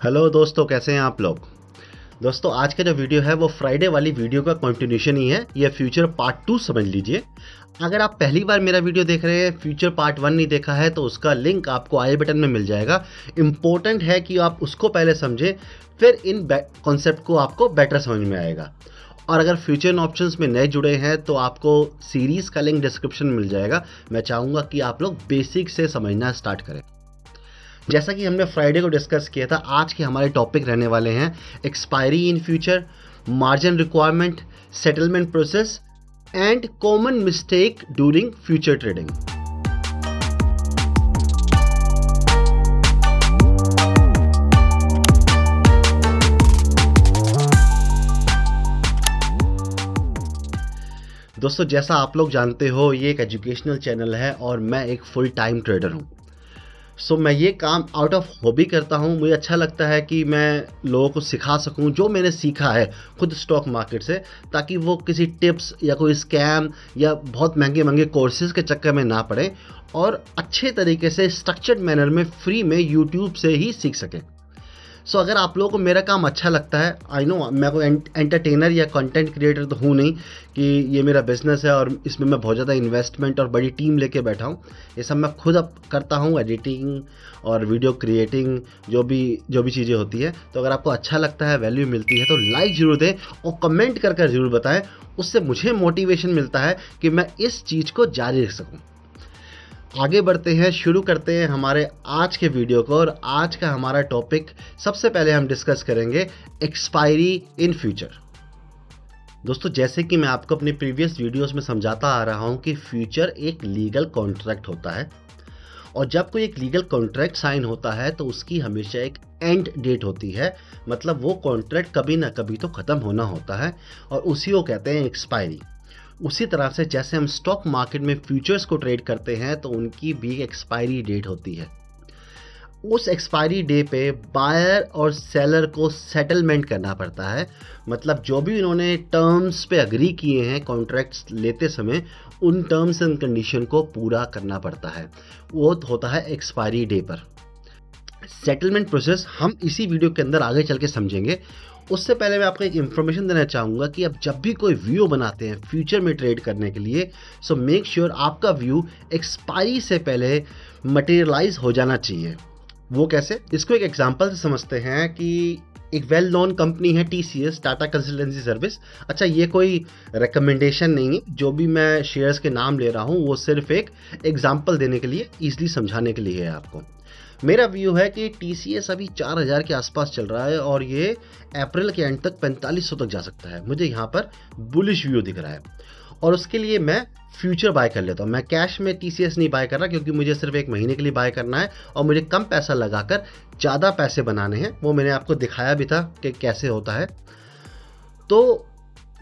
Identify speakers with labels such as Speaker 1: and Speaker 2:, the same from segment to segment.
Speaker 1: Hello दोस्तों, कैसे हैं आप लोग। दोस्तों, आज का जो वीडियो है वो फ्राइडे वाली वीडियो का कंटिन्यूशन ही है। ये फ्यूचर पार्ट 2 समझ लीजिए। अगर आप पहली बार मेरा वीडियो देख रहे हैं, फ्यूचर पार्ट 1 नहीं देखा है, तो उसका लिंक आपको आई बटन में मिल जाएगा। इम्पोर्टेंट है कि आप उसको पहले समझें, फिर इन कॉन्सेप्ट को आपको बेटर समझ में आएगा। और अगर फ्यूचर ऑप्शंस में नए जुड़े हैं तो आपको सीरीज़ का लिंक डिस्क्रिप्शन में मिल जाएगा। मैं चाहूँगा कि आप लोग बेसिक से समझना स्टार्ट करें। जैसा कि हमने फ्राइडे को डिस्कस किया था, आज के हमारे टॉपिक रहने वाले हैं expiry in future, margin requirement, settlement process and common mistake during future trading. दोस्तों, जैसा आप लोग जानते हो, ये एक एजुकेशनल चैनल है और मैं एक फुल टाइम ट्रेडर हूँ। मैं ये काम आउट ऑफ हॉबी करता हूँ। मुझे अच्छा लगता है कि मैं लोगों को सिखा सकूँ जो मैंने सीखा है खुद स्टॉक मार्केट से, ताकि वो किसी टिप्स या कोई स्कैम या बहुत महंगे महंगे कोर्सेज़ के चक्कर में ना पड़े और अच्छे तरीके से स्ट्रक्चर्ड मैनर में फ्री में यूट्यूब से ही सीख सकें। अगर आप लोगों को मेरा काम अच्छा लगता है, आई नो मैं कोई एंटरटेनर या कंटेंट क्रिएटर तो हूँ नहीं कि ये मेरा बिजनेस है और इसमें मैं बहुत ज़्यादा इन्वेस्टमेंट और बड़ी टीम लेके बैठा हूँ। ये सब मैं खुद अब करता हूँ, एडिटिंग और वीडियो क्रिएटिंग, जो भी चीज़ें होती है। तो अगर आपको अच्छा लगता है, वैल्यू मिलती है, तो लाइक ज़रूर दें और कमेंट कर ज़रूर बताएं। उससे मुझे मोटिवेशन मिलता है कि मैं इस चीज़ को जारी रख सकूँ। आगे बढ़ते हैं, शुरू करते हैं हमारे आज के वीडियो को। और आज का हमारा टॉपिक, सबसे पहले हम डिस्कस करेंगे एक्सपायरी इन फ्यूचर। दोस्तों, जैसे कि मैं आपको अपनी प्रीवियस वीडियोस में समझाता आ रहा हूं कि फ्यूचर एक लीगल कॉन्ट्रैक्ट होता है और जब कोई एक लीगल कॉन्ट्रैक्ट साइन होता है तो उसकी हमेशा एक एंड डेट होती है। मतलब वो कॉन्ट्रैक्ट कभी ना कभी तो ख़त्म होना होता है और उसी को कहते हैं एक्सपायरी। उसी तरह से जैसे हम स्टॉक मार्केट में फ्यूचर्स को ट्रेड करते हैं तो उनकी भी एक एक्सपायरी डेट होती है। उस एक्सपायरी डे पे बायर और सेलर को सेटलमेंट करना पड़ता है। मतलब जो भी उन्होंने टर्म्स पे अग्री किए हैं कॉन्ट्रैक्ट्स लेते समय, उन टर्म्स एंड कंडीशन को पूरा करना पड़ता है। वो होता है एक्सपायरी डे पर। सेटलमेंट प्रोसेस हम इसी वीडियो के अंदर आगे चल के समझेंगे। उससे पहले मैं आपको एक इन्फॉर्मेशन देना चाहूँगा कि आप जब भी कोई व्यू बनाते हैं फ्यूचर में ट्रेड करने के लिए, सो मेक श्योर आपका व्यू एक्सपायरी से पहले मटेरियलाइज हो जाना चाहिए। वो कैसे, इसको एक एग्जांपल से समझते हैं कि एक वेल नोन कंपनी है TCS, टाटा कंसल्टेंसी सर्विस। अच्छा, ये कोई रिकमेंडेशन नहीं है, जो भी मैं शेयर्स के नाम ले रहा हूँ वो सिर्फ एक एग्जांपल देने के लिए, ईजिली समझाने के लिए है आपको। मेरा व्यू है कि TCS अभी 4000 के आसपास चल रहा है और ये अप्रैल के एंड तक 4500 तक जा सकता है। मुझे यहाँ पर बुलिश व्यू दिख रहा है और उसके लिए मैं फ्यूचर बाय कर लेता हूँ। मैं कैश में TCS नहीं बाय कर रहा, क्योंकि मुझे सिर्फ एक महीने के लिए बाय करना है और मुझे कम पैसा लगाकर ज़्यादा पैसे बनाने हैं। वो मैंने आपको दिखाया भी था कि कैसे होता है। तो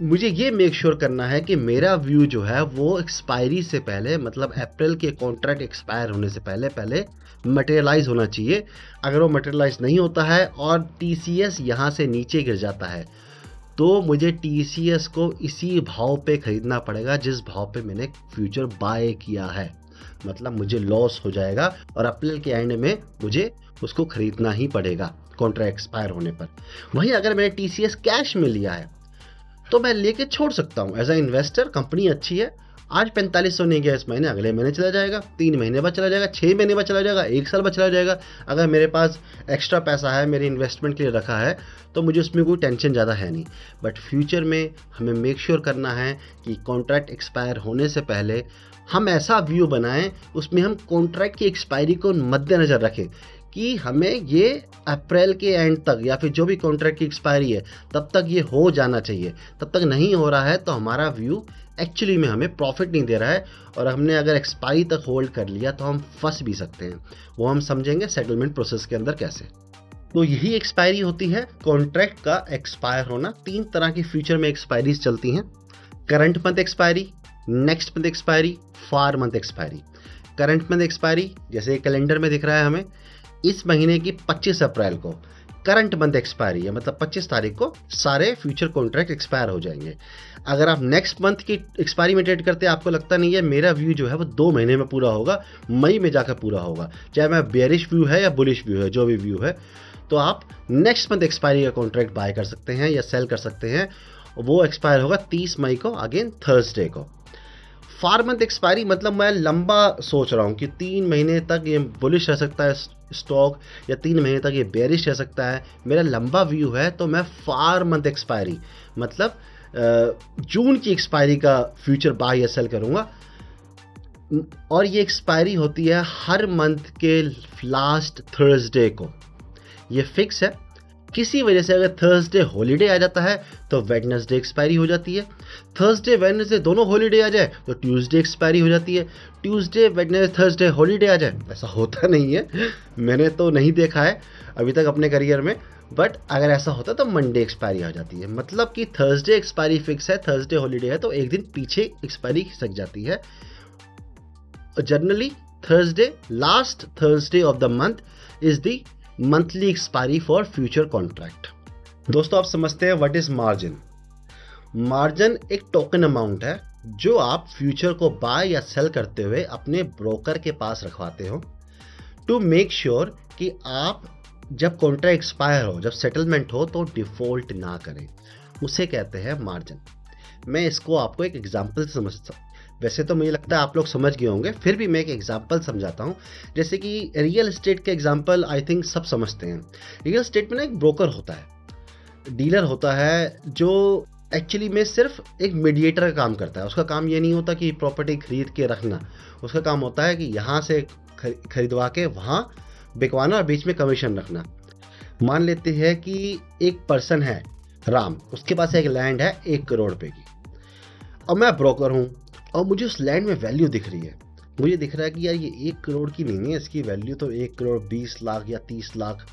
Speaker 1: मुझे ये मेक श्योर करना है कि मेरा व्यू जो है वो एक्सपायरी से पहले, मतलब अप्रैल के कॉन्ट्रैक्ट एक्सपायर होने से पहले मटेरियलाइज होना चाहिए। अगर वो मटेरियलाइज नहीं होता है और TCS यहाँ से नीचे गिर जाता है तो मुझे TCS को इसी भाव पे ख़रीदना पड़ेगा जिस भाव पे मैंने फ्यूचर बाय किया है। मतलब मुझे लॉस हो जाएगा और अप्रैल के एंड में मुझे उसको ख़रीदना ही पड़ेगा कॉन्ट्रैक्ट एक्सपायर होने पर। वहीं अगर मैंने TCS कैश में लिया है तो मैं लेके छोड़ सकता हूँ एज अ इन्वेस्टर। कंपनी अच्छी है, आज 4500 नहीं गया इस महीने, अगले महीने चला जाएगा, 3 महीने बाद चला जाएगा, 6 महीने बाद चला जाएगा, 1 साल बाद चला जाएगा। अगर मेरे पास एक्स्ट्रा पैसा है, मेरे इन्वेस्टमेंट के लिए रखा है, तो मुझे उसमें कोई टेंशन ज़्यादा है नहीं। बट फ्यूचर में हमें मेक श्योर करना है कि कॉन्ट्रैक्ट एक्सपायर होने से पहले हम ऐसा व्यू बनाएं, उसमें हम कॉन्ट्रैक्ट की एक्सपायरी को मद्देनज़र रखें कि हमें ये अप्रैल के एंड तक या फिर जो भी कॉन्ट्रैक्ट की एक्सपायरी है तब तक ये हो जाना चाहिए। तब तक नहीं हो रहा है तो हमारा व्यू एक्चुअली में हमें प्रॉफिट नहीं दे रहा है और हमने अगर एक्सपायरी तक होल्ड कर लिया तो हम फंस भी सकते हैं। वो हम समझेंगे सेटलमेंट प्रोसेस के अंदर कैसे। तो यही एक्सपायरी होती है, कॉन्ट्रैक्ट का एक्सपायर होना। 3 तरह की फ्यूचर में एक्सपायरीज चलती हैं: current month expiry, next month expiry, far month expiry. Current month expiry जैसे कैलेंडर में दिख रहा है हमें, इस महीने की 25 अप्रैल को करंट मंथ एक्सपायरी है, मतलब 25 तारीख को सारे फ्यूचर कॉन्ट्रैक्ट एक्सपायर हो जाएंगे। अगर आप नेक्स्ट मंथ की एक्सपायरी में ट्रेड करते हैं, आपको लगता नहीं है मेरा व्यू जो है वो 2 महीने में पूरा होगा, मई में जाकर पूरा होगा, चाहे मैं बेयरिश व्यू है या बुलिश व्यू है, जो भी व्यू है, तो आप नेक्स्ट मंथ एक्सपायरी का कॉन्ट्रैक्ट बाय कर सकते हैं या सेल कर सकते हैं। वो एक्सपायर होगा 30 मई को, अगेन थर्सडे को। 4 मंथ एक्सपायरी मतलब मैं लंबा सोच रहा हूँ कि 3 महीने तक ये बुलिश रह सकता है स्टॉक या 3 महीने तक ये बेरिश रह सकता है, मेरा लंबा व्यू है, तो मैं 4 मंथ एक्सपायरी मतलब जून की एक्सपायरी का फ्यूचर बाय या सेल करूँगा। और ये एक्सपायरी होती है हर मंथ के लास्ट थर्सडे को, ये फिक्स है। किसी वजह से अगर थर्सडे हॉलीडे आ जाता है तो वेडनेसडे एक्सपायरी हो जाती है, थर्सडे वेडनेसडे दोनों हॉलीडे आ जाए तो ट्यूसडे एक्सपायरी हो जाती है, ट्यूसडे वेडनेसडे थर्सडे हॉलीडे आ जाए, ऐसा होता नहीं है, मैंने तो नहीं देखा है अभी तक अपने करियर में, बट अगर ऐसा होता तो मंडे एक्सपायरी आ जाती है। मतलब कि थर्सडे एक्सपायरी फिक्स है, थर्सडे हॉलीडे है तो एक दिन पीछे एक्सपायरी खिसक जाती है। Generally Thursday, last Thursday of the month is the monthly expiry for future contract. दोस्तों आप समझते हैं व्हाट इज मार्जिन। मार्जिन एक टोकन अमाउंट है जो आप फ्यूचर को बाय या सेल करते हुए अपने ब्रोकर के पास रखवाते हो टू मेक श्योर कि आप जब कॉन्ट्रैक्ट एक्सपायर हो, जब सेटलमेंट हो तो डिफॉल्ट ना करें, उसे कहते हैं मार्जिन। मैं इसको आपको एक एग्जांपल से समझता हूँ, वैसे तो मुझे लगता है आप लोग समझ गए होंगे, फिर भी मैं एक एग्जांपल समझाता हूँ। जैसे कि रियल एस्टेट के एग्जांपल आई थिंक सब समझते हैं। रियल एस्टेट में ना एक ब्रोकर होता है, डीलर होता है, जो एक्चुअली में सिर्फ एक मीडिएटर का काम करता है। उसका काम ये नहीं होता कि प्रॉपर्टी खरीद के रखना, उसका काम होता है कि यहाँ से खरीदवा के वहाँ बिकवाना और बीच में कमीशन रखना। मान लेते हैं कि एक पर्सन है राम, उसके पास एक लैंड है 1 करोड़ रुपए की, और मैं ब्रोकर हूँ और मुझे उस लैंड में वैल्यू दिख रही है, मुझे दिख रहा है कि यार ये 1 करोड़ की नहीं है, इसकी वैल्यू तो 1 करोड़ 20 लाख या 30 लाख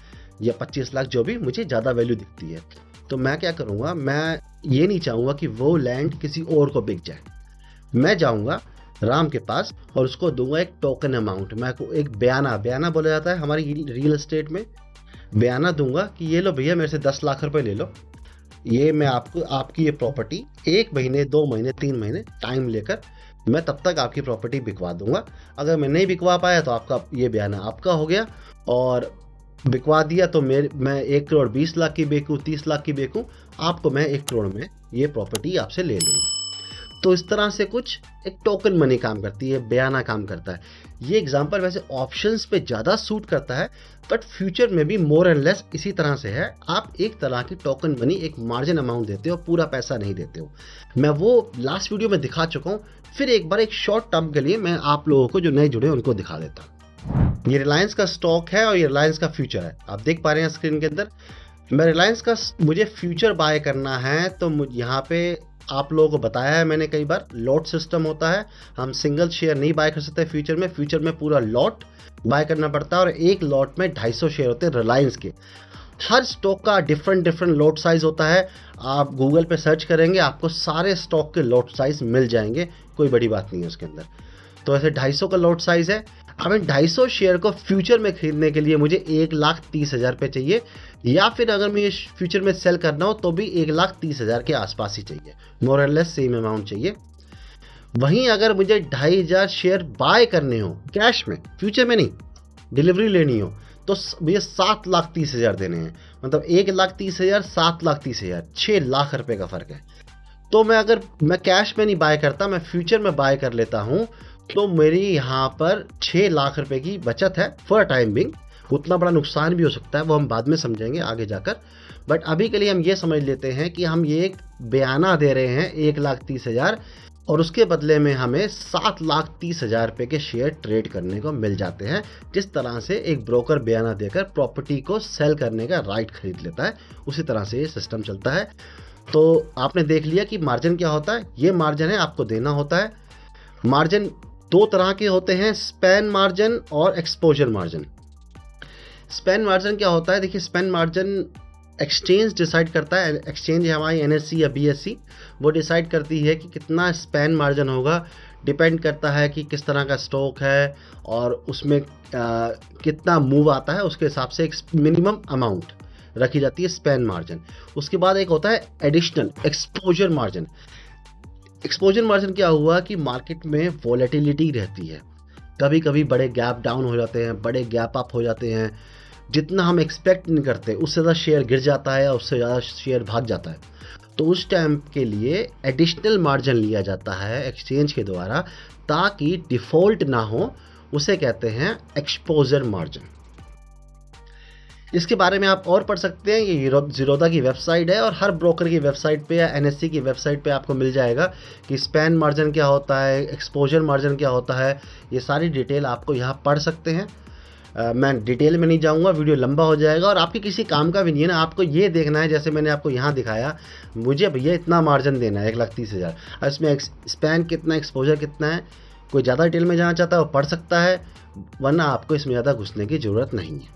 Speaker 1: या 25 लाख, जो भी मुझे ज़्यादा वैल्यू दिखती है। तो मैं क्या करूँगा, मैं ये नहीं चाहूँगा कि वो लैंड किसी और को बिक जाए। मैं जाऊँगा राम के पास और उसको दूंगा एक टोकन अमाउंट, मैं को एक बयाना बोला जाता है हमारी रियल एस्टेट में, बयाना दूंगा कि ये लो भैया मेरे से 10 लाख रुपए ले लो, ये मैं आपको आपकी ये प्रॉपर्टी 1 महीने 2 महीने 3 महीने टाइम लेकर मैं तब तक आपकी प्रॉपर्टी बिकवा दूंगा। अगर मैं नहीं बिकवा पाया तो आपका ये बयाना आपका हो गया, और बिकवा दिया तो मैं 1 करोड़ 20 लाख की बेचूँ 30 लाख की बेचूँ, आपको मैं 1 करोड़ में ये प्रॉपर्टी आपसे ले लूँगा। तो इस तरह से कुछ एक टोकन मनी काम करती है, बयाना काम करता है। ये एग्जांपल वैसे ऑप्शंस पे ज़्यादा सूट करता है, बट फ्यूचर में भी मोर एंड लेस इसी तरह से है। आप एक तरह की टोकन मनी, एक मार्जिन अमाउंट देते हो, पूरा पैसा नहीं देते हो। मैं वो लास्ट वीडियो में दिखा चुका हूँ, फिर एक बार एक शॉर्ट टर्म के लिए मैं आप लोगों को जो नए जुड़े उनको दिखा देता हूँ। ये रिलायंस का स्टॉक है और ये रिलायंस का फ्यूचर है, आप देख पा रहे हैं स्क्रीन के अंदर। मैं रिलायंस का मुझे फ्यूचर बाय करना है, तो यहाँ पे आप लोगों को बताया है मैंने कई बार, लॉट सिस्टम होता है। हम सिंगल शेयर नहीं बाय कर सकते फ्यूचर में पूरा लॉट बाय करना पड़ता है, और एक लॉट में 250 शेयर होते हैं रिलायंस के। हर स्टॉक का डिफरेंट लॉट साइज होता है। आप गूगल पे सर्च करेंगे आपको सारे स्टॉक के लॉट साइज मिल जाएंगे, कोई बड़ी बात नहीं है उसके अंदर। तो ऐसे 250 का लॉट साइज है। अब इन 250 शेयर को फ्यूचर में खरीदने के लिए मुझे 1,30,000 रुपये चाहिए, या फिर अगर मुझे फ्यूचर में सेल करना हो तो भी 1,30,000 के आसपास ही चाहिए, मोर और लेस सेम अमाउंट चाहिए। वहीं अगर मुझे 2,500 शेयर बाय करने हो कैश में, फ्यूचर में नहीं, डिलीवरी लेनी हो, तो मुझे 7,30,000 देने हैं। मतलब 1,30,000 7,30,000, 6 लाख रुपए का फर्क है। तो मैं कैश में नहीं बाय करता, मैं फ्यूचर में बाय कर लेता हूँ, तो मेरी यहाँ पर 6 लाख रुपए की बचत है फॉर टाइम बिंग। उतना बड़ा नुकसान भी हो सकता है, वो हम बाद में समझेंगे आगे जाकर, बट अभी के लिए हम ये समझ लेते हैं कि हम ये एक बयाना दे रहे हैं 1,30,000, और उसके बदले में हमें 7,30,000 रुपये के शेयर ट्रेड करने को मिल जाते हैं। जिस तरह से एक ब्रोकर बयाना देकर प्रॉपर्टी को सेल करने का राइट खरीद लेता है, उसी तरह से ये सिस्टम चलता है। तो आपने देख लिया कि मार्जिन क्या होता है। ये मार्जिन है, आपको देना होता है। मार्जिन 2 तरह के होते हैं, स्पैन मार्जिन और एक्सपोजर मार्जिन। स्पैन मार्जिन क्या होता है, देखिए स्पैन मार्जिन एक्सचेंज डिसाइड करता है। एक्सचेंज है हमारी NSE या BSE, वो डिसाइड करती है कि कितना स्पैन मार्जिन होगा। डिपेंड करता है कि किस तरह का स्टॉक है और उसमें कितना मूव आता है, उसके हिसाब से एक मिनिमम अमाउंट रखी जाती है स्पैन मार्जिन। उसके बाद एक होता है additional exposure margin. Exposure margin क्या हुआ कि मार्केट में वॉलेटिलिटी रहती है, कभी कभी बड़े गैप डाउन हो जाते हैं, बड़े गैप अप हो जाते हैं, जितना हम एक्सपेक्ट नहीं करते उससे ज़्यादा शेयर गिर जाता है या उससे ज़्यादा शेयर भाग जाता है, तो उस टाइम के लिए एडिशनल मार्जिन लिया जाता है एक्सचेंज के द्वारा, ताकि डिफ़ॉल्ट ना हो। उसे कहते हैं एक्सपोजर मार्जिन। इसके बारे में आप और पढ़ सकते हैं, ये ज़ीरोधा की वेबसाइट है और हर ब्रोकर की वेबसाइट पे या एनएससी की वेबसाइट पे आपको मिल जाएगा कि स्पैन मार्जिन क्या होता है, एक्सपोजर मार्जिन क्या होता है। ये सारी डिटेल आपको यहाँ पढ़ सकते हैं। मैं डिटेल में नहीं जाऊँगा, वीडियो लंबा हो जाएगा और आपके किसी काम का भी नहीं है ना। आपको ये देखना है, जैसे मैंने आपको यहाँ दिखाया, मुझे भैया इतना मार्जिन देना है 1,30,000, और इसमें स्पैन कितना, एक्सपोजर कितना है। कोई ज़्यादा डिटेल में जाना चाहता है वो पढ़ सकता है, वरना आपको इसमें ज़्यादा घुसने की ज़रूरत नहीं है।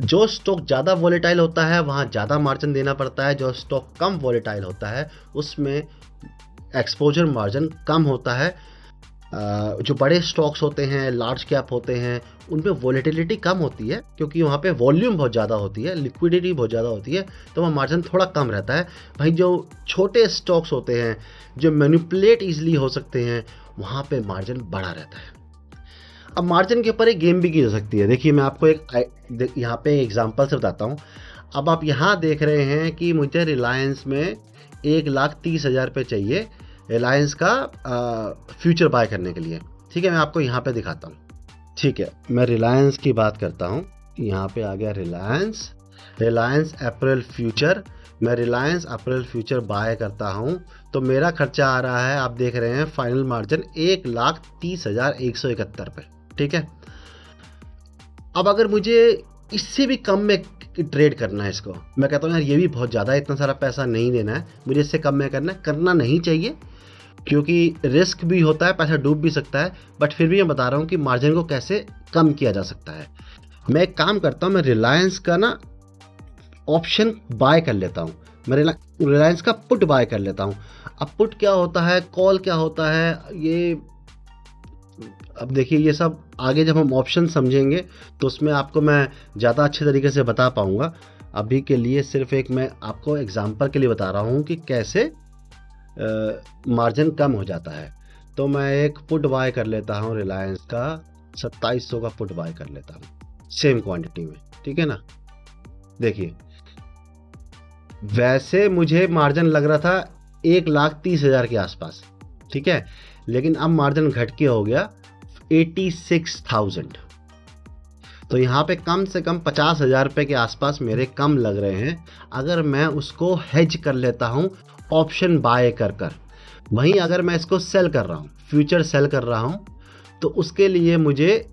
Speaker 1: जो स्टॉक ज़्यादा वॉलेटाइल होता है वहाँ ज़्यादा मार्जिन देना पड़ता है, जो स्टॉक कम वॉलेटाइल होता है उसमें एक्सपोजर मार्जिन कम होता है। जो बड़े स्टॉक्स होते हैं, लार्ज कैप होते हैं, उनमें वॉलेटिलिटी कम होती है क्योंकि वहाँ पे वॉल्यूम बहुत ज़्यादा होती है, लिक्विडिटी बहुत ज़्यादा होती है, तो वहाँ मार्जिन थोड़ा कम रहता है। भाई जो छोटे स्टॉक्स होते हैं जो मैनिपुलेट ईजिली हो सकते हैं, वहाँ पे मार्जिन बड़ा रहता है। अब मार्जिन के ऊपर एक गेम भी की जा सकती है। देखिए मैं आपको यहाँ पे एग्जांपल से बताता हूँ। अब आप यहाँ देख रहे हैं कि मुझे रिलायंस में 1,30,000 रुपये चाहिए रिलायंस का फ्यूचर बाय करने के लिए। ठीक है, मैं आपको यहाँ पे दिखाता हूँ। ठीक है, मैं रिलायंस की बात करता हूँ। यहाँ पे आ गया रिलायंस अप्रैल फ्यूचर। मैं रिलायंस अप्रैल फ्यूचर बाय करता हूँ तो मेरा खर्चा आ रहा है, आप देख रहे हैं, फाइनल मार्जिन 1,30,171 रुपये। ठीक है, अब अगर मुझे इससे भी कम में ट्रेड करना है इसको, मैं कहता हूँ यार ये भी बहुत ज़्यादा है, इतना सारा पैसा नहीं देना है मुझे, इससे कम में करना नहीं चाहिए क्योंकि रिस्क भी होता है, पैसा डूब भी सकता है। बट फिर भी मैं बता रहा हूँ कि मार्जिन को कैसे कम किया जा सकता है। मैं एक काम करता हूँ, मैं रिलायंस का ना ऑप्शन बाय कर लेता हूँ, मैं रिलायंस का पुट बाय कर लेता हूँ। अब पुट क्या होता है, कॉल क्या होता है, ये अब देखिए ये सब आगे जब हम ऑप्शन समझेंगे तो उसमें आपको मैं ज़्यादा अच्छे तरीके से बता पाऊँगा। अभी के लिए सिर्फ एक मैं आपको एग्जांपल के लिए बता रहा हूँ कि कैसे मार्जिन कम हो जाता है। तो मैं एक पुट बाय कर लेता हूँ, रिलायंस का 2700 का पुट बाय कर लेता हूँ सेम क्वांटिटी में। ठीक है ना, देखिए वैसे मुझे मार्जिन लग रहा था 1,30,000 के आसपास। ठीक है, लेकिन अब मार्जिन घट के हो गया 86,000। तो यहाँ पे कम से कम 50,000 रुपये के आसपास मेरे कम लग रहे हैं अगर मैं उसको हेज कर लेता हूँ ऑप्शन बाय कर। वहीं अगर मैं इसको सेल कर रहा हूँ, फ्यूचर सेल कर रहा हूँ, तो उसके लिए मुझे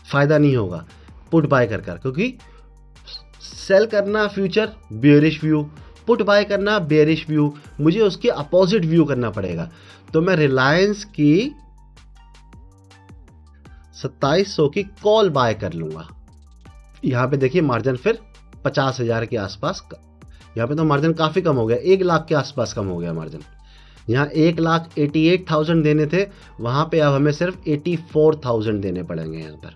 Speaker 1: फ़ायदा नहीं होगा पुट बाय कर, क्योंकि सेल करना future bearish view, put buy करना बेयरिश व्यू, मुझे उसके अपोजिट व्यू करना पड़ेगा। तो मैं रिलायंस की 2700 की कॉल बाय कर लूँगा। यहाँ पे देखिए मार्जिन फिर 50,000 के आसपास, यहाँ पे तो मार्जिन काफ़ी कम हो गया, 1 लाख के आसपास कम हो गया मार्जिन। यहाँ 1,88,000 देने थे, वहाँ पे अब हमें सिर्फ 84,000 देने पड़ेंगे यहाँ पर।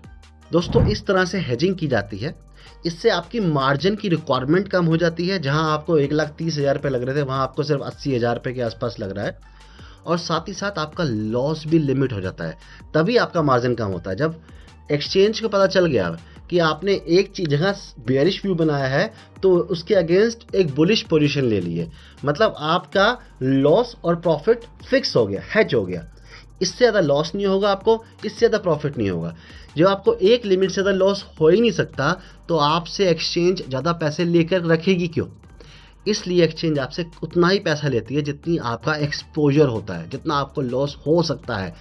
Speaker 1: दोस्तों इस तरह से हेजिंग की जाती है, इससे आपकी मार्जिन की रिक्वायरमेंट कम हो जाती है। जहाँ आपको 1,30,000 रुपये लग रहे थे वहाँ आपको सिर्फ 80,000 रुपये के आसपास लग रहा है, और साथ ही साथ आपका लॉस भी लिमिट हो जाता है। तभी आपका मार्जिन कम होता है जब एक्सचेंज को पता चल गया कि आपने एक चीज जगह बेयरिश व्यू बनाया है तो उसके अगेंस्ट एक बुलिश पोजीशन ले ली है, मतलब आपका लॉस और प्रॉफिट फिक्स हो गया, हेज हो गया। इससे ज़्यादा लॉस नहीं होगा आपको, इससे ज़्यादा प्रॉफिट नहीं होगा। जब आपको एक लिमिट से ज़्यादा लॉस हो ही नहीं सकता तो आपसे एक्सचेंज ज़्यादा पैसे लेकर रखेगी क्यों? इसलिए एक्सचेंज आपसे उतना ही पैसा लेती है जितनी आपका एक्सपोजर होता है, जितना आपको लॉस हो सकता है।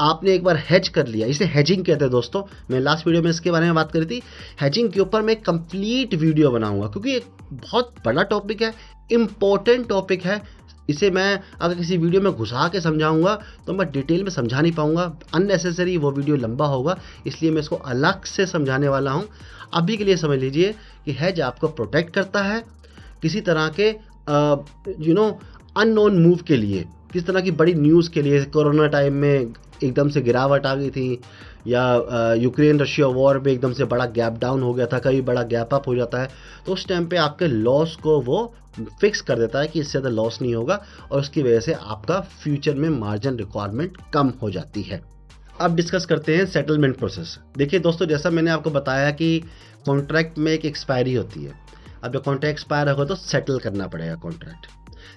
Speaker 1: आपने एक बार हेज कर लिया, इसे हेजिंग कहते हैं दोस्तों। मैं लास्ट वीडियो में इसके बारे में बात करी थी। हेजिंग के ऊपर मैं कंप्लीट वीडियो बनाऊंगा क्योंकि एक बहुत बड़ा टॉपिक है, इम्पोर्टेंट टॉपिक है। इसे मैं अगर किसी वीडियो में घुसा के समझाऊंगा तो मैं डिटेल में समझा नहीं पाऊंगा, अननेसेसरी वो वीडियो लंबा होगा, इसलिए मैं इसको अलग से समझाने वाला हूं। अभी के लिए समझ लीजिए कि हेज आपको प्रोटेक्ट करता है किसी तरह के अननोन मूव के लिए, किस तरह की बड़ी न्यूज़ के लिए। कोरोना टाइम में एकदम से गिरावट आ गई थी, या यूक्रेन रशिया वॉर में एकदम से बड़ा गैप डाउन हो गया था, कभी बड़ा गैप अप हो जाता है, तो उस टाइम पे आपके लॉस को वो फिक्स कर देता है कि इससे ज़्यादा लॉस नहीं होगा, और उसकी वजह से आपका फ्यूचर में मार्जिन रिक्वायरमेंट कम हो जाती है। अब डिस्कस करते हैं सेटलमेंट प्रोसेस। देखिए दोस्तों, जैसा मैंने आपको बताया कि कॉन्ट्रैक्ट में एक एक्सपायरी होती है। अब जब कॉन्ट्रैक्ट एक्सपायर होगा तो सेटल करना पड़ेगा कॉन्ट्रैक्ट।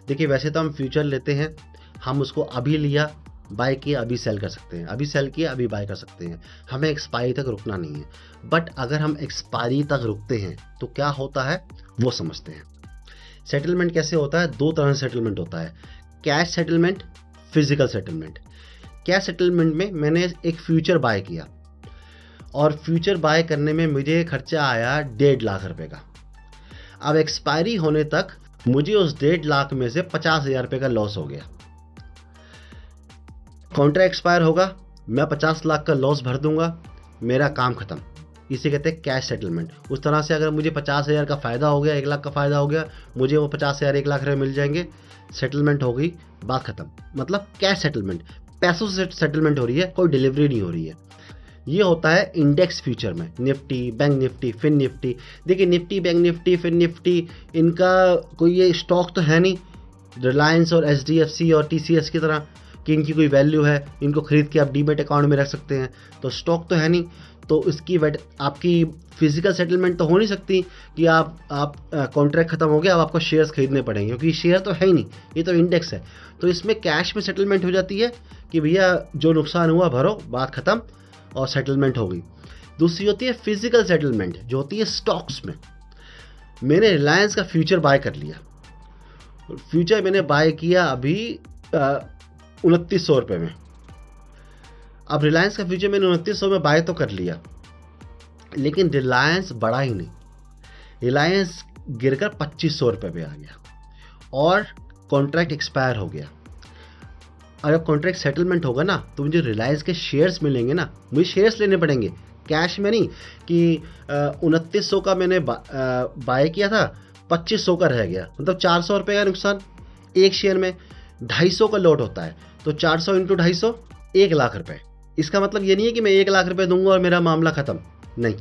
Speaker 1: देखिए वैसे तो हम फ्यूचर लेते हैं, हम उसको अभी लिया, बाय किया, अभी सेल कर सकते हैं, अभी सेल किया, अभी बाय कर सकते हैं, हमें एक्सपायरी तक रुकना नहीं है। बट अगर हम एक्सपायरी तक रुकते हैं तो क्या होता है वो समझते हैं। सेटलमेंट कैसे होता है? दो तरह से सेटलमेंट होता है, cash settlement, physical settlement. Cash settlement में मैंने एक फ्यूचर बाय किया और फ्यूचर बाय करने में मुझे खर्चा आया 1.5 लाख रुपए का। अब एक्सपायरी होने तक मुझे उस 1.5 लाख में से 50,000 रुपये का लॉस हो गया। कॉन्ट्रैक्ट एक्सपायर होगा, मैं 50 लाख का लॉस भर दूंगा, मेरा काम खत्म। इसे कहते हैं कैश सेटलमेंट। उस तरह से अगर मुझे 50,000 का फ़ायदा हो गया, 1 लाख का फ़ायदा हो गया, मुझे वो 50,000 1 लाख रुपये मिल जाएंगे, सेटलमेंट हो गई, बात खत्म। मतलब कैश सेटलमेंट, पैसों से सेटलमेंट हो रही है, कोई डिलीवरी नहीं हो रही है। ये होता है इंडेक्स फ्यूचर में, निफ्टी, बैंक निफ्टी, फिन निफ्टी। देखिए निफ्टी, बैंक निफ्टी, फिन निफ्टी, इनका कोई ये स्टॉक तो है नहीं रिलायंस और HDFC और TCS की तरह कि इनकी कोई वैल्यू है, इनको खरीद के आप डीमेट अकाउंट में रख सकते हैं। तो स्टॉक तो है नहीं, तो इसकी आपकी फिजिकल सेटलमेंट तो हो नहीं सकती कि आप कॉन्ट्रैक्ट खत्म हो गया, अब आपको शेयर्स खरीदने पड़ेंगे, क्योंकि शेयर तो है ही नहीं, ये तो इंडेक्स है। तो इसमें कैश में सेटलमेंट हो जाती है कि भैया जो नुकसान हुआ भरो, बात खत्म, और सेटलमेंट हो गई। दूसरी होती है फिजिकल सेटलमेंट, जो होती है स्टॉक्स में। मैंने रिलायंस का फ्यूचर बाय कर लिया, फ्यूचर मैंने बाय किया अभी 2900 रुपये में। अब रिलायंस का फ्यूचर मैंने 2900 में बाय तो कर लिया, लेकिन रिलायंस बढ़ा ही नहीं, रिलायंस गिरकर 2500 रुपये पे आ गया और कॉन्ट्रैक्ट एक्सपायर हो गया। अगर कॉन्ट्रैक्ट सेटलमेंट होगा ना तो मुझे रिलायंस के शेयर्स मिलेंगे ना, मुझे शेयर्स लेने पड़ेंगे, कैश में नहीं कि 2900 का मैंने बाय किया था, 2500 का रह गया, मतलब 400 रुपये का नुकसान एक शेयर में। 250 का लॉट होता है, तो 400 इंटू 250, 1 लाख रुपये। इसका मतलब ये नहीं है कि मैं 1 लाख रुपये दूंगा और मेरा मामला ख़त्म, नहीं।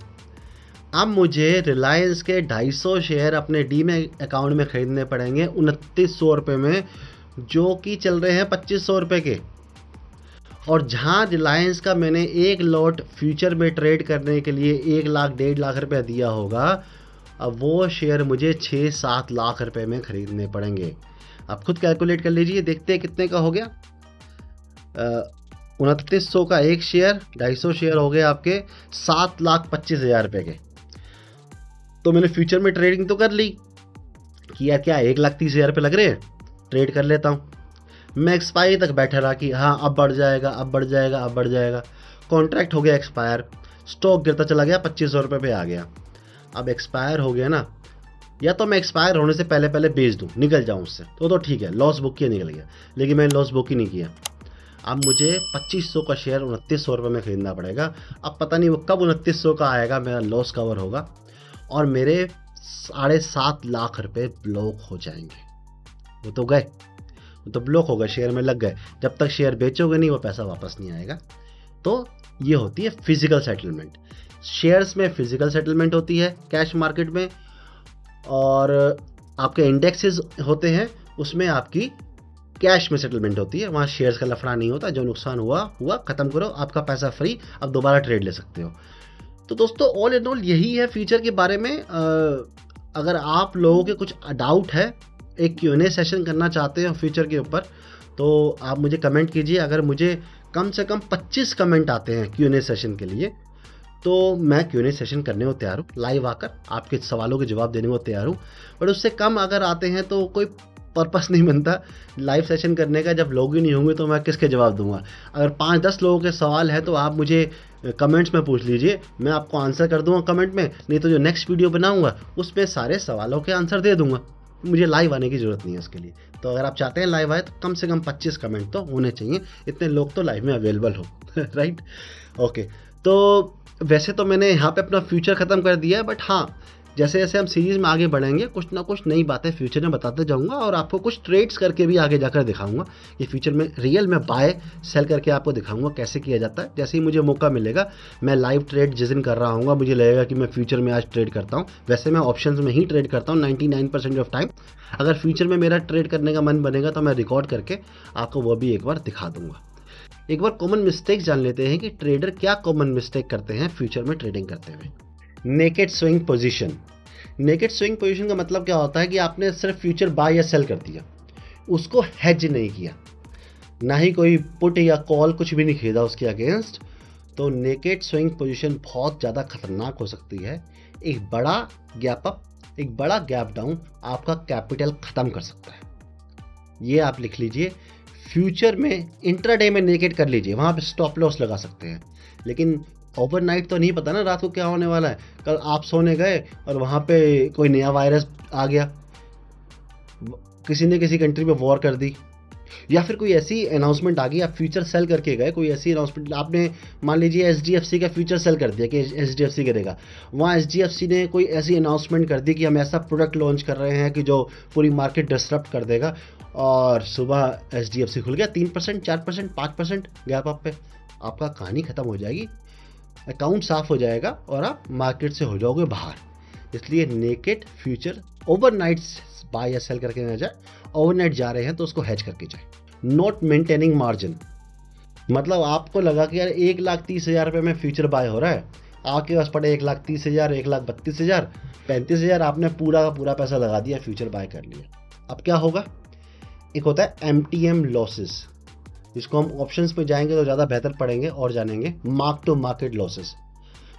Speaker 1: अब मुझे रिलायंस के 250 शेयर अपने डीमैट अकाउंट में ख़रीदने पड़ेंगे 2900 रुपये में, जो कि चल रहे हैं 2500 रुपये के। और जहां रिलायंस का मैंने एक लॉट फ्यूचर में ट्रेड करने के लिए 1 लाख 1.5 लाख रुपया दिया होगा, अब वो शेयर मुझे 6-7 लाख रुपए में ख़रीदने पड़ेंगे। आप खुद कैलकुलेट कर लीजिए, देखते हैं कितने का हो गया। 2900 का एक शेयर, 250 शेयर हो गए आपके 7,25,000 रुपये के। तो मैंने फ्यूचर में ट्रेडिंग तो कर ली कि यार क्या 1,30,000 रुपये लग रहे हैं, ट्रेड कर लेता हूँ। मैं एक्सपायरी तक बैठा रहा कि हाँ अब बढ़ जाएगा, अब बढ़ जाएगा, अब बढ़ जाएगा। कॉन्ट्रैक्ट हो गया एक्सपायर, स्टॉक गिरता चला गया, 2500 रुपये पे आ गया। अब एक्सपायर हो गया ना, या तो मैं एक्सपायर होने से पहले पहले बेच दूँ, निकल जाऊँ उससे, तो ठीक है, लॉस बुक किया निकल गया। लेकिन मैंने लॉस बुक ही नहीं किया। अब मुझे 2500 का शेयर 2900 रुपये में ख़रीदना पड़ेगा। अब पता नहीं वो कब 2900 का आएगा, मेरा लॉस कवर होगा और मेरे 7.5 लाख रुपये ब्लॉक हो जाएंगे। वो तो गए, वो तो ब्लॉक हो गए, शेयर में लग गए। जब तक शेयर बेचोगे नहीं वो पैसा वापस नहीं आएगा। तो ये होती है फिजिकल सेटलमेंट। शेयर्स में फिजिकल सेटलमेंट होती है कैश मार्केट में, और आपके इंडेक्सेस होते हैं उसमें आपकी कैश में सेटलमेंट होती है। वहाँ शेयर्स का लफड़ा नहीं होता, जो नुकसान हुआ हुआ, ख़त्म करो, आपका पैसा फ्री, अब दोबारा ट्रेड ले सकते हो। तो दोस्तों ऑल इन ऑल यही है फ्यूचर के बारे में। अगर आप लोगों के कुछ डाउट है, एक Q&A सेशन करना चाहते हो फ्यूचर के ऊपर, तो आप मुझे कमेंट कीजिए। अगर मुझे कम से कम 25 कमेंट आते हैं Q&A सेशन के लिए, तो मैं Q&A सेशन करने को तैयार हूँ, लाइव आकर आपके सवालों के जवाब देने को तैयार हूँ। बट उससे कम अगर आते हैं तो कोई पर्पस नहीं बनता लाइव सेशन करने का। जब लोग ही नहीं होंगे तो मैं किसके जवाब दूंगा। अगर 5-10 लोगों के सवाल है तो आप मुझे कमेंट्स में पूछ लीजिए, मैं आपको आंसर कर दूंगा कमेंट में। नहीं तो जो नेक्स्ट वीडियो बनाऊंगा उसमें सारे सवालों के आंसर दे दूंगा। मुझे लाइव आने की ज़रूरत नहीं है उसके लिए। तो अगर आप चाहते हैं लाइव आए तो कम से कम 25 कमेंट तो होने चाहिए, इतने लोग तो लाइव में अवेलेबल हो। Right, okay. तो वैसे तो मैंने यहाँ पे अपना फ्यूचर ख़त्म कर दिया है, बट हाँ, जैसे जैसे हम सीरीज़ में आगे बढ़ेंगे कुछ ना कुछ नई बातें फ्यूचर में बताते जाऊंगा, और आपको कुछ ट्रेड्स करके भी आगे जाकर दिखाऊंगा कि फ्यूचर में रियल में बाय सेल करके आपको दिखाऊंगा कैसे किया जाता है। जैसे ही मुझे मौका मिलेगा, मैं लाइव ट्रेड जिस दिन कर रहा हूँ मुझे लगेगा कि मैं फ्यूचर में आज ट्रेड करता हूँ। वैसे मैं ऑप्शंस में ही ट्रेड करता हूँ 99% ऑफ टाइम। अगर फ्यूचर में मेरा ट्रेड करने का मन बनेगा तो मैं रिकॉर्ड करके आपको वो भी एक बार दिखा दूँगा। एक बार कॉमन मिस्टेक्स जान लेते हैं कि ट्रेडर क्या कॉमन मिस्टेक करते हैं फ्यूचर में ट्रेडिंग करते हुए। Naked swing position. Naked swing position का मतलब क्या होता है कि आपने सिर्फ फ्यूचर बाय या सेल कर दिया, उसको हेज नहीं किया, ना ही कोई पुट या कॉल कुछ भी नहीं खरीदा उसके अगेंस्ट। तो नेकेड स्विंग पोजीशन बहुत ज़्यादा खतरनाक हो सकती है। एक बड़ा गैप अप, एक बड़ा गैप डाउन आपका कैपिटल ख़त्म कर सकता है। ये आप लिख लीजिए। फ्यूचर में इंट्राडे में नेकेड कर लीजिए, वहाँ पे स्टॉप लॉस लगा सकते हैं, लेकिन ओवरनाइट तो नहीं पता ना रात को क्या होने वाला है। कल आप सोने गए और वहाँ पे कोई नया वायरस आ गया, किसी ने किसी कंट्री में वॉर कर दी, या फिर कोई ऐसी अनाउंसमेंट आ गई, आप फ्यूचर सेल करके गए, कोई ऐसी अनाउंसमेंट आपने मान लीजिए एचडीएफसी का फ्यूचर सेल कर दिया कि एचडीएफसी करेगा, वहाँ एचडीएफसी ने कोई ऐसी अनाउंसमेंट कर दी कि हम ऐसा प्रोडक्ट लॉन्च कर रहे हैं कि जो पूरी मार्केट डिसरप्ट कर देगा, और सुबह एचडीएफसी खुल गया 3%, 4%, 5% गैप अप पे, आपका कहानी ख़त्म हो जाएगी, अकाउंट साफ हो जाएगा और आप मार्केट से हो जाओगे बाहर। इसलिए नेकेड फ्यूचर ओवरनाइट बाय या सेल करके ना जाए, ओवरनाइट जा रहे हैं तो उसको हेज करके जाए। नॉट मेंटेनिंग मार्जिन, मतलब आपको लगा कि यार 1,30,000 रुपये में फ्यूचर बाय हो रहा है, आपके पास पड़े 1,30,000, 1,32,000, 35,000, आपने पूरा का पूरा पैसा लगा दिया, फ्यूचर बाय कर लिया। अब क्या होगा? एक होता है एमटीएम लॉसेस, जिसको हम ऑप्शंस पे जाएंगे तो ज़्यादा बेहतर पड़ेंगे और जानेंगे। Mark to market losses,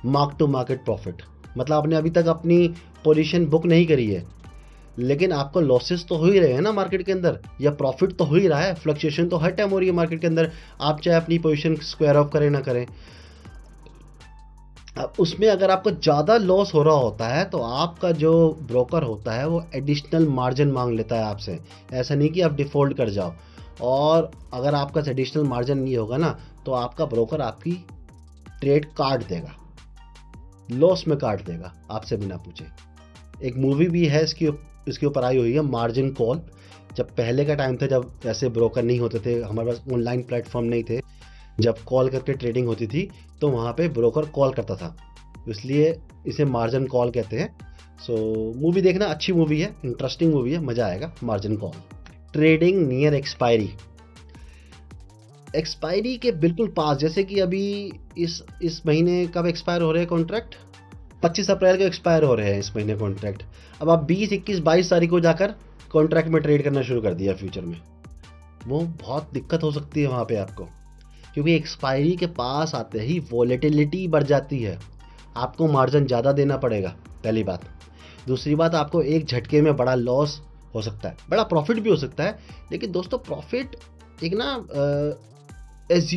Speaker 1: mark to market profit, मतलब आपने अभी तक अपनी पोजीशन बुक नहीं करी है, लेकिन आपको लॉसेस तो हो ही रहे हैं ना मार्केट के अंदर, या प्रॉफिट तो हो ही रहा है। फ्लक्चुएशन तो हर टाइम हो रही है मार्केट के अंदर, आप चाहे अपनी पोजीशन स्क्वायर ऑफ करें ना करें। अब उसमें अगर आपको ज़्यादा लॉस हो रहा होता है तो आपका जो ब्रोकर होता है वो एडिशनल मार्जिन मांग लेता है आपसे। ऐसा नहीं कि आप डिफ़ॉल्ट कर जाओ, और अगर आपका एडिशनल मार्जिन नहीं होगा ना तो आपका ब्रोकर आपकी ट्रेड काट देगा, लॉस में काट देगा आपसे बिना पूछे। एक मूवी भी है इसके ऊपर आई हुई है, मार्जिन कॉल। जब पहले का टाइम था, जब ऐसे ब्रोकर नहीं होते थे, हमारे पास ऑनलाइन प्लेटफॉर्म नहीं थे, जब कॉल करके ट्रेडिंग होती थी तो वहाँ पे ब्रोकर कॉल करता था, इसलिए इसे मार्जिन कॉल कहते हैं। सो मूवी देखना, अच्छी मूवी है, इंटरेस्टिंग मूवी है, मज़ा आएगा। Margin call. Trading near expiry, expiry के बिल्कुल पास, जैसे कि अभी इस महीने कब एक्सपायर हो रहे हैं कॉन्ट्रैक्ट, 25 अप्रैल को एक्सपायर हो रहे हैं इस महीने कॉन्ट्रैक्ट। अब आप 20, 21, 22 तारीख को जाकर कॉन्ट्रैक्ट में ट्रेड करना शुरू कर दिया फ्यूचर में, वो बहुत दिक्कत हो सकती है वहाँ पे आपको, क्योंकि एक्सपायरी के पास आते ही वॉलेटिलिटी बढ़ जाती है, आपको मार्जिन ज़्यादा देना पड़ेगा, पहली बात। दूसरी बात, आपको एक झटके में बड़ा लॉस हो सकता है, बड़ा प्रॉफिट भी हो सकता है, लेकिन दोस्तों प्रॉफिट एक ना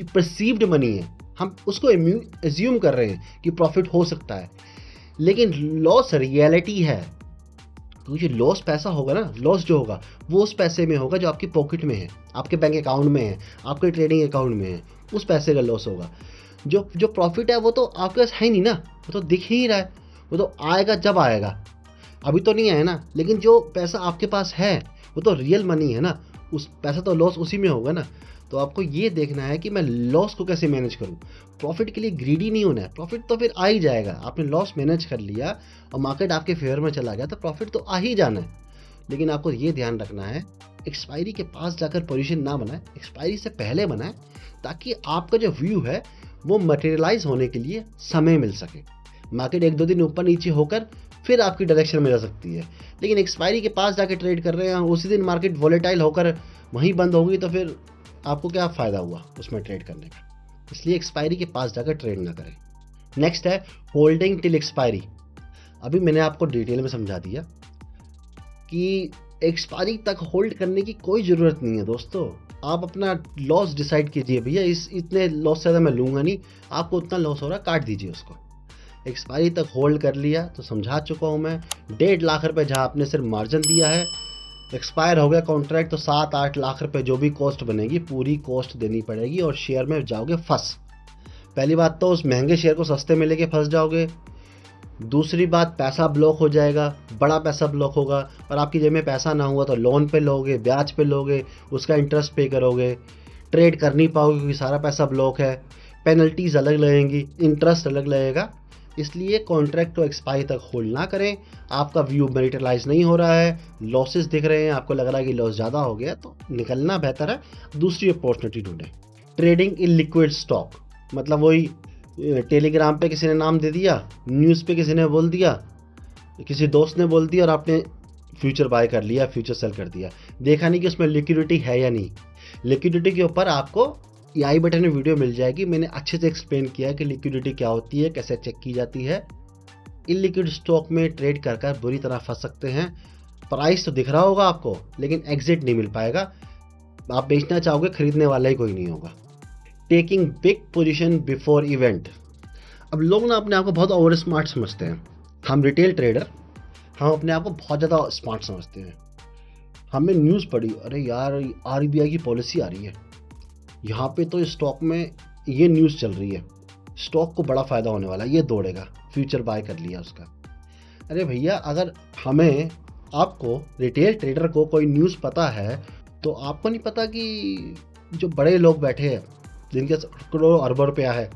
Speaker 1: परसीव्ड मनी है, हम उसको एज्यूम कर रहे हैं कि प्रॉफिट हो सकता है, लेकिन लॉस रियलिटी है। तो जो लॉस पैसा होगा ना, लॉस जो होगा वो उस पैसे में होगा जो आपकी पॉकेट में है, आपके बैंक अकाउंट में है, आपके ट्रेडिंग अकाउंट में है, उस पैसे का लॉस होगा। जो प्रॉफिट है वो तो आपके पास है नहीं ना, वो तो दिख ही रहा है, वो तो आएगा जब आएगा, अभी तो नहीं आया ना। लेकिन जो पैसा आपके पास है वो तो रियल मनी है ना, उस पैसा तो लॉस उसी में होगा ना। तो आपको ये देखना है कि मैं लॉस को कैसे मैनेज करूं, प्रॉफिट के लिए ग्रीडी नहीं होना है, प्रॉफिट तो फिर आ ही जाएगा। आपने लॉस मैनेज कर लिया और मार्केट आपके फेवर में चला गया तो प्रॉफिट तो आ ही जाना है, लेकिन आपको ये ध्यान रखना है एक्सपायरी के पास जाकर पोजीशन ना बनाए, एक्सपायरी से पहले बनाए, ताकि आपका जो व्यू है वो मटेरियलाइज होने के लिए समय मिल सके। मार्केट 1-2 दिन ऊपर नीचे होकर फिर आपकी डायरेक्शन में जा सकती है, लेकिन एक्सपायरी के पास जाके ट्रेड कर रहे हैं, उसी दिन मार्केट वॉलेटाइल होकर वहीं बंद होगी, तो फिर आपको क्या फ़ायदा हुआ उसमें ट्रेड करने का। इसलिए एक्सपायरी के पास जाकर ट्रेड ना करें। नेक्स्ट है होल्डिंग टिल एक्सपायरी। अभी मैंने आपको डिटेल में समझा दिया कि एक्सपायरी तक होल्ड करने की कोई ज़रूरत नहीं है दोस्तों। आप अपना लॉस डिसाइड कीजिए, भैया इतने लॉस से ज़्यादा मैं लूँगा नहीं, आपको उतना लॉस हो रहा है काट दीजिए उसको। एक्सपायरी तक होल्ड कर लिया तो समझा चुका हूँ मैं, 1.5 लाख रुपये जहाँ आपने सिर्फ मार्जिन दिया है, एक्सपायर हो गया कॉन्ट्रैक्ट तो 7-8 लाख रुपए जो भी कॉस्ट बनेगी पूरी कॉस्ट देनी पड़ेगी, और शेयर में जाओगे फंस। पहली बात तो उस महंगे शेयर को सस्ते में लेके फंस जाओगे। दूसरी बात, पैसा ब्लॉक हो जाएगा, बड़ा पैसा ब्लॉक होगा, और आपकी जेब में पैसा ना हुआ तो लोन पे लोगे, ब्याज पे लोगे, उसका इंटरेस्ट पे करोगे, ट्रेड कर नहीं पाओगे क्योंकि सारा पैसा ब्लॉक है, पेनल्टीज़ अलग लगेंगी, इंटरेस्ट अलग लगेगा। इसलिए कॉन्ट्रैक्ट को एक्सपायरी तक होल्ड ना करें। आपका व्यू मटेरियलाइज नहीं हो रहा है, लॉसेस दिख रहे हैं, आपको लग रहा है कि लॉस ज़्यादा हो गया, तो निकलना बेहतर है, दूसरी अपॉर्चुनिटी ढूंढें। ट्रेडिंग इन लिक्विड स्टॉक, मतलब वही टेलीग्राम पे किसी ने नाम दे दिया, न्यूज़ पे किसी ने बोल दिया, किसी दोस्त ने बोल दिया और आपने फ्यूचर बाय कर लिया, फ्यूचर सेल कर दिया। देखा नहीं कि उसमें लिक्विडिटी है या नहीं। लिक्विडिटी के ऊपर आपको ये आई बटन में वीडियो मिल जाएगी, मैंने अच्छे से एक्सप्लेन किया है कि लिक्विडिटी क्या होती है, कैसे चेक की जाती है। इलिक्विड स्टॉक में ट्रेड कर कर बुरी तरह फंस सकते हैं। प्राइस तो दिख रहा होगा आपको, लेकिन एग्जिट नहीं मिल पाएगा। आप बेचना चाहोगे, खरीदने वाला ही कोई नहीं होगा। Taking big position before event. अब लोग ना अपने आप को बहुत ओवर स्मार्ट समझते हैं। हम रिटेल ट्रेडर, हम अपने आप को बहुत ज़्यादा स्मार्ट समझते हैं। हमने न्यूज़ पढ़ी, अरे यार आरबीआई की पॉलिसी आ रही है, यहाँ पे तो स्टॉक में ये न्यूज़ चल रही है, स्टॉक को बड़ा फ़ायदा होने वाला है, ये दौड़ेगा, फ्यूचर बाय कर लिया उसका। अरे भैया, अगर हमें आपको रिटेल ट्रेडर को कोई न्यूज़ पता है, तो आपको नहीं पता कि जो बड़े लोग बैठे हैं, जिनके करोड़ों अरबों रुपया है,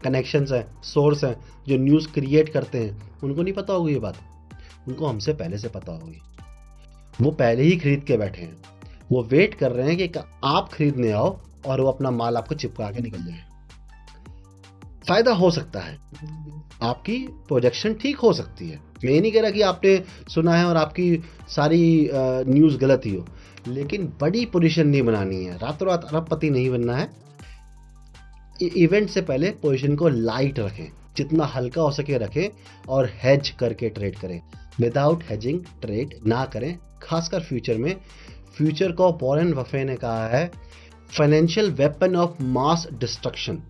Speaker 1: कनेक्शंस हैं, सोर्स हैं, जो न्यूज़ क्रिएट करते हैं, उनको नहीं पता होगी ये बात? उनको हमसे पहले से पता होगी। वो पहले ही खरीद के बैठे हैं, वो वेट कर रहे हैं कि आप खरीदने आओ और वो अपना माल आपको चिपका के निकल जाए। फायदा हो सकता है, आपकी प्रोजेक्शन ठीक हो सकती है, मैं ये नहीं कह रहा कि आपने सुना है और आपकी सारी न्यूज़ गलत ही हो, लेकिन बड़ी पोजीशन नहीं बनानी है, रातों रात अरबपति नहीं बनना है। इवेंट से पहले पोजीशन को लाइट रखें, जितना हल्का हो सके रखें, और हेज करके ट्रेड करें। विदाउट हेजिंग ट्रेड ना करें, खासकर फ्यूचर में। फ्यूचर को वॉरेन बफे ने कहा है financial weapon of mass destruction,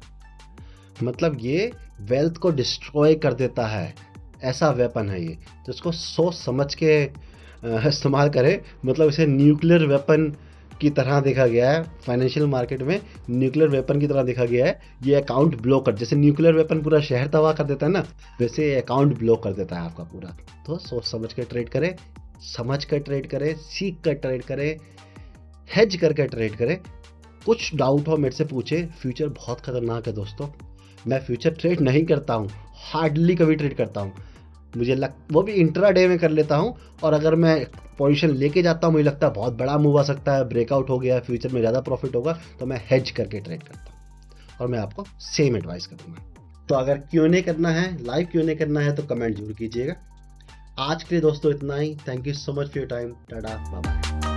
Speaker 1: मतलब ये वेल्थ को डिस्ट्रॉय कर देता है, ऐसा वेपन है ये। तो इसको सोच समझ के इस्तेमाल करें, मतलब इसे न्यूक्लियर वेपन की तरह देखा गया है। फाइनेंशियल मार्केट में न्यूक्लियर वेपन की तरह देखा गया है। ये अकाउंट ब्लॉक कर, जैसे न्यूक्लियर वेपन पूरा शहर तबाह कर देता है ना, वैसे अकाउंट ब्लॉक कर देता है आपका पूरा। तो सोच समझ कर ट्रेड करें, समझ कर ट्रेड करें, सीख कर ट्रेड करें, हेज करके ट्रेड करें। कुछ डाउट हो मेरे से पूछे। फ्यूचर बहुत खतरनाक है दोस्तों, मैं फ्यूचर ट्रेड नहीं करता हूँ, हार्डली कभी ट्रेड करता हूँ। वो भी इंट्राडे में कर लेता हूँ, और अगर मैं पोजीशन लेके जाता हूँ, मुझे लगता है बहुत बड़ा मूव आ सकता है, ब्रेकआउट हो गया, फ्यूचर में ज़्यादा प्रॉफिट होगा, तो मैं हेज करके ट्रेड करता हूँ, और मैं आपको सेम एडवाइस करूँगा। तो अगर Q&A करना है, लाइव Q&A करना है, तो कमेंट जरूर कीजिएगा। आज के लिए दोस्तों इतना ही। Thank you so much for your time. Tata, bye bye.